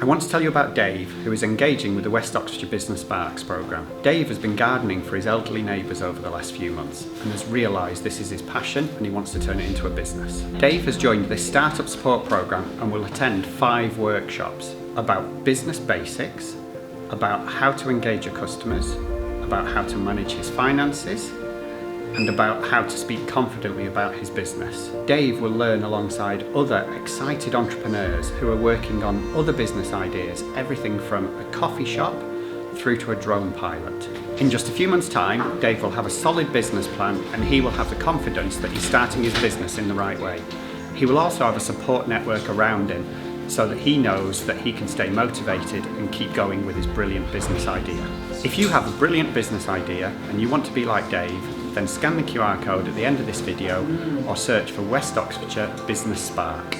I want to tell you about Dave, who is engaging with the West Oxfordshire Business Sparks programme. Dave has been gardening for his elderly neighbours over the last few months and has realised this is his passion and he wants to turn it into a business. Dave has joined this startup support programme and will attend 5 workshops about business basics, about how to engage your customers, about how to manage his finances, and about how to speak confidently about his business. Dave will learn alongside other excited entrepreneurs who are working on other business ideas, everything from a coffee shop through to a drone pilot. In just a few months' time, Dave will have a solid business plan and he will have the confidence that he's starting his business in the right way. He will also have a support network around him so that he knows that he can stay motivated and keep going with his brilliant business idea. If you have a brilliant business idea and you want to be like Dave, then scan the QR code at the end of this video or search for West Oxfordshire Business Spark.